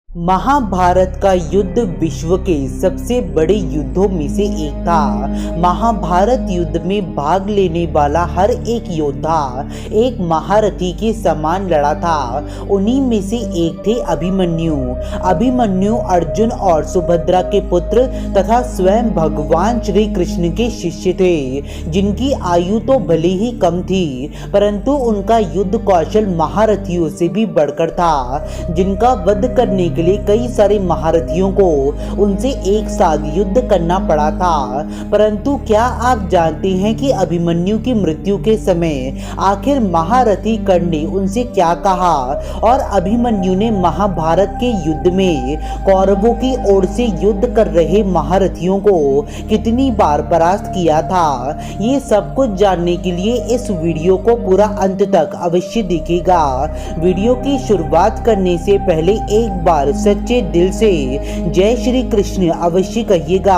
महाभारत का युद्ध विश्व के सबसे बड़े युद्धों में से एक था। महाभारत युद्ध में भाग लेने वाला हर एक योद्धा एक महारथी के समान लड़ा था। उन्हीं में से एक थे अभिमन्यु। अभिमन्यु अर्जुन और सुभद्रा के पुत्र तथा स्वयं भगवान श्री कृष्ण के शिष्य थे, जिनकी आयु तो भले ही कम थी, परंतु उनका युद्ध कौशल महारथियों से भी बढ़कर था, जिनका वध करने के लिए कई सारे महारथियों को उनसे एक साथ युद्ध करना पड़ा था। परंतु क्या आप जानते हैं कि अभिमन्यु की मृत्यु के समय आखिर महारथी कर्ण ने उनसे क्या कहा और अभिमन्यु ने महाभारत के युद्ध में कौरवों की ओर से युद्ध कर रहे महारथियों को कितनी बार परास्त किया था? ये सब कुछ जानने के लिए इस वीडियो को पूरा अंत तक अवश्य देखिएगा। वीडियो की शुरुआत करने से पहले एक बार सच्चे दिल से जय श्री कृष्ण अवश्य कहिएगा।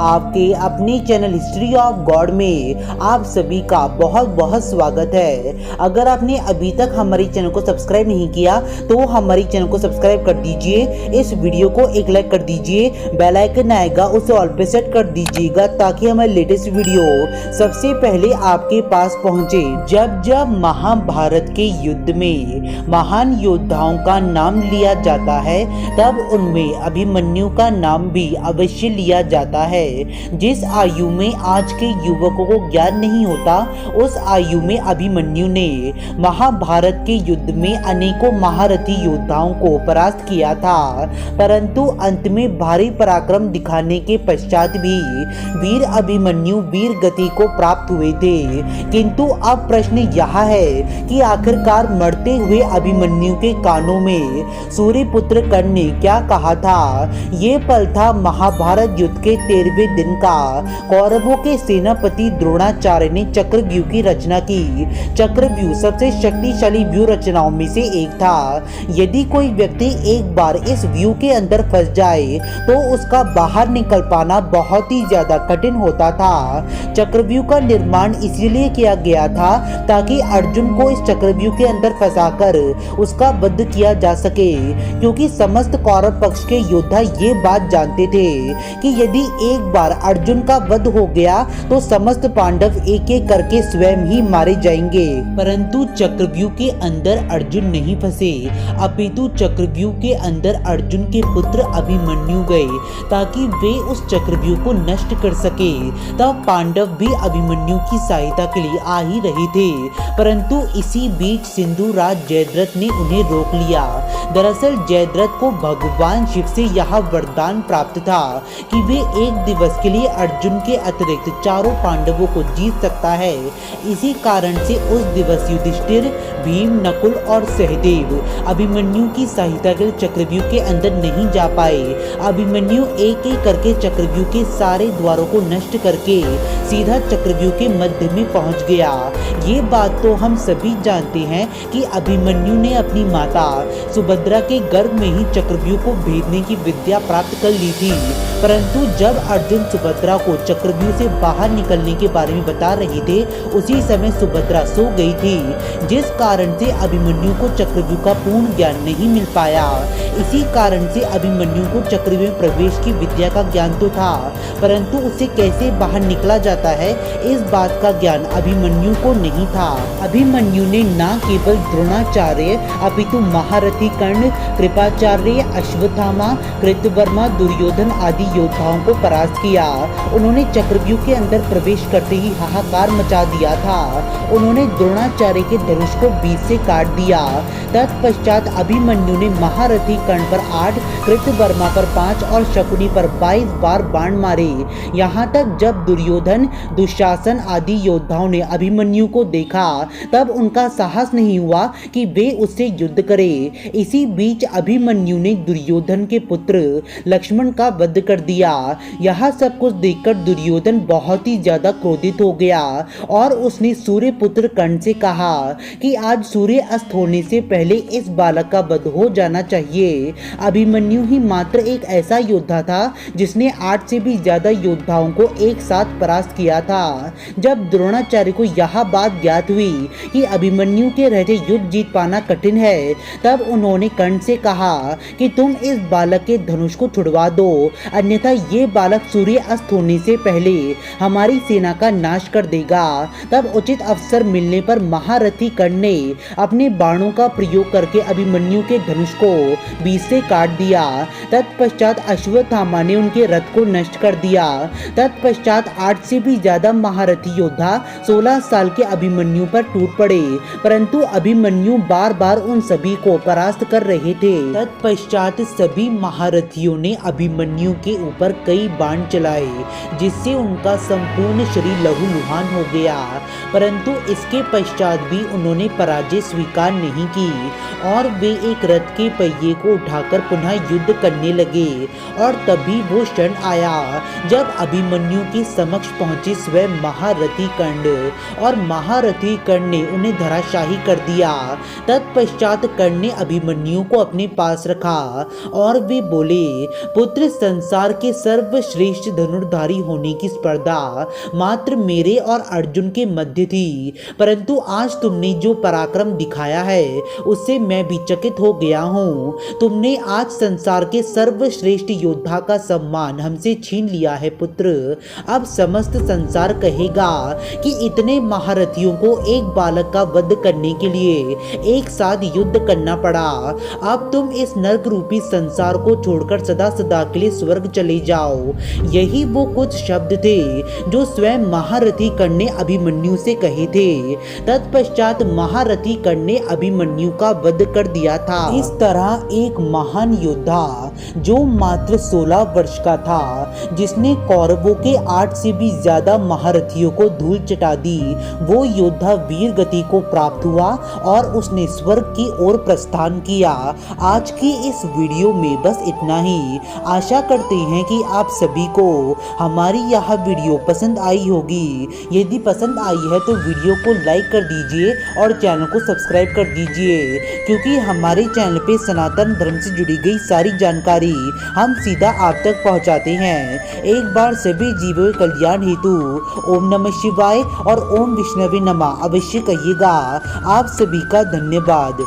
आपके अपने चैनल हिस्ट्री ऑफ गॉड में आप सभी का बहुत बहुत स्वागत है। अगर आपने अभी तक हमारे चैनल को सब्सक्राइब नहीं किया तो हमारे चैनल को सब्सक्राइब कर दीजिए, इस वीडियो को एक लाइक कर दीजिए, बेल आइकन आएगा उसे ऑल पे सेट कर दीजिएगा ताकि हमारे लेटेस्ट वीडियो सबसे पहले आपके पास पहुंचे। जब जब महाभारत के युद्ध में महान योद्धाओं का नाम लिया जाता है तब उनमें अभिमन्यु का नाम भी अवश्य लिया जाता है। जिस आयु में आज के युवकों को ज्ञान नहीं होता, उस आयु में अभिमन्यु ने महाभारत के युद्ध में अनेकों महारथी योद्धाओं को परास्त किया था, परंतु अंत में भारी पराक्रम दिखाने के पश्चात भी वीर अभिमन्यु वीर गति को प्राप्त हुए थे। किंतु अब प्रश्न यह है कि आखिरकार मरते हुए अभिमन्यु के कानों में सूर्यपुत्र कर्ण ने क्या कहा था? ये पल था महाभारत युद्ध के 13वें दिन का। कौरवों के सेनापति द्रोणाचार्य ने चक्रव्यूह की रचना की। चक्रव्यूह सबसे शक्तिशाली व्यूह रचनाओं में से एक था। यदि कोई व्यक्ति एक बार इस व्यूह के अंदर फंस जाए तो उसका बाहर निकल पाना बहुत ही ज्यादा कठिन होता था। चक्रव्यूह का निर्माण इसलिए किया गया था ताकि अर्जुन को इस चक्रव्यूह के अंदर फंसाकर उसका वध किया जा सके, क्योंकि समस्त कौरव पक्ष के योद्धा ये बात जानते थे कि यदि एक बार अर्जुन का वध हो गया तो समस्त पांडव एक एक करके स्वयं ही मारे जाएंगे। परंतु चक्रव्यूह के अंदर अर्जुन नहीं फंसे, अपितु चक्रव्यूह के अंदर अर्जुन के पुत्र अभिमन्यु गए ताकि वे उस चक्रव्यूह को नष्ट कर सके। तब पांडव भी अभिमन्यु की सहायता के लिए आ ही रहे थे, परंतु इसी बीच सिंधु राज जयद्रथ ने उन्हें रोक लिया। दरअसल जयद्रथ को भगवान शिव से यह वरदान प्राप्त था कि वे एक दिवस के लिए अर्जुन के अतिरिक्त चारों पांडवों को जीत सकता है। इसी कारण से उस दिवस युधिष्ठिर, भीम, नकुल और सहदेव अभिमन्यु की सहायता के लिए चक्रव्यूह के अंदर नहीं जा पाए। अभिमन्यु एक एक करके चक्रव्यूह के सारे द्वारों को नष्ट करके सीधा चक्रव्यूह के मध्य में पहुंच गया। ये बात तो हम सभी जानते हैं कि अभिमन्यु ने अपनी माता सुभद्रा के गर्भ में ही चक्रव्यूह को भेदने की विद्या प्राप्त कर ली थी, परंतु जब अर्जुन सुभद्रा को चक्रव्यूह से बाहर निकलने के बारे में बता रहे थे उसी समय सुभद्रा सो गई थी, जिस कारण से अभिमन्यु को चक्रव्यूह का पूर्ण ज्ञान नहीं मिल पाया। इसी कारण से अभिमन्यु को चक्रव्यूह में प्रवेश की विद्या का ज्ञान तो था, परंतु उसे कैसे बाहर निकला जाता है इस बात का ज्ञान अभिमन्यु को नहीं था। अभिमन्यु ने न केवल द्रोणाचार्य अपितु महारथी कर्ण, कृपाचार्य, अश्वत्थामा, कृतवर्मा, दुर्योधन आदि योद्धाओं को परास्त किया। उन्होंने चक्रव्यूह के अंदर प्रवेश करते ही हाहाकार मचा दिया था। उन्होंने द्रोणाचार्य के धनुष को बीच से काट दिया। तत्पश्चात अभिमन्यु ने महारथी कर्ण पर 8, कृतवर्मा पर 5 और शकुनी पर 22 बार बाण मारे। यहाँ तक जब दुर्योधन, दुशासन आदि योद्धाओं ने अभिमन्यु को देखा तब उनका साहस नहीं हुआ कि वे उससे युद्ध करें। इसी बीच अभिमन्यु ने दुर्योधन के पुत्र लक्ष्मण का वध कर दिया। यह सब कुछ देखकर दुर्योधन बहुत ही ज्यादा क्रोधित हो गया और उसने सूर्यपुत्र कर्ण से कहा कि आज सूर्य अस्त होने से पहले इस बालक का वध हो जाना चाहिए। अभिमन्यु ही मात्र एक ऐसा योद्धा था जिसने 8 से भी ज्यादा योद्धाओं को एक साथ परास्त किया था। जब द्रोणाचार्य को यह बात ज्ञात हुई कि अभिमन्यु के रहते युद्ध जीत पाना कठिन है, तब उन्होंने कर्ण से कहा कि तुम इस बालक के धनुष को छुड़वा दो, अन्यथा ये बालक सूर्य अस्त होने से पहले हमारी सेना का नाश कर देगा। तब उचित अवसर मिलने पर महारथी कर्ण ने अपने बाणों का प्रयोग करके अभिमन्यु के धनुष को बीच से काट दिया। तत्पश्चात अश्वत्थामा ने उनके रथ को नष्ट कर दिया। तत्पश्चात 8 से भी ज्यादा महारथी योद्धा 16 साल के अभिमन्यु पर टूट पड़े, परंतु अभिमन्यु बार बार उन सभी को परास्त कर रहे थे। तत्पश्चात सभी महारथियों ने अभिमन्यु के ऊपर कई बाण चलाए, जिससे उनका संपूर्ण शरीर लहूलुहान हो गया, परंतु इसके पश्चात भी उन्होंने पराजय स्वीकार नहीं की और वे एक रथ के पहिए को उठाकर पुनः युद्ध करने लगे। और तभी वो क्षण आया जब अभिमन्यु के समक्ष पहुंचे स्वयं महारथी कर्ण, और महारथी कर्ण ने उन्हें धराशाही कर दिया। तत्पश्चात कर्ण ने अभिमन्यु को अपने पास रखा और वे बोले, पुत्र, संसार के सर्वश्रेष्ठ धनुर्धारी होने की स्पर्धा मात्र मेरे और अर्जुन के मध्य थी, परंतु आज तुमने जो पराक्रम दिखाया है उससे मैं भी चकित हो गया हूँ। तुमने आज संसार के सर्वश्रेष्ठ योद्धा का सम्मान हमसे छीन लिया है पुत्र। अब समस्त संसार कहेगा कि इतने महारथियों को एक बालक का वध करने के लिए एक साथ युद्ध करना पड़ा। अब तुम इस नरक रूपी संसार को छोड़कर सदा सदा के लिए स्वर्ग चले जाओ। यही वो कुछ शब्द थे जो स्वयं महारथी कर्ण ने अभिमन्यु से कहे थे। तत्पश्चात महारथी कर्ण ने अभिमन्यु का वध कर दिया था। इस तरह एक महान योद्धा जो मात्र 16 वर्ष का था, जिसने कौरवों के 8 से भी ज्यादा महारथियों को धूल चटा दी, वो योद्धा वीर गति को प्राप्त हुआ और उसने स्वर्ग की ओर प्रस्थान किया। आज की इस वीडियो में बस इतना ही। आशा करते हैं कि आप सभी को हमारी यह वीडियो पसंद आई होगी। यदि पसंद आई है तो वीडियो को लाइक कर दीजिए और चैनल को सब्सक्राइब कर दीजिए, क्योंकि हमारे चैनल पे सनातन धर्म से जुड़ी गई सारी जानकारी हम सीधा आप तक पहुंचाते हैं। एक बार सभी जीवों के कल्याण हेतु ओम नमः शिवाय और ओम विष्णवे नमः अवश्य कहिएगा। आप सभी का धन्यवाद।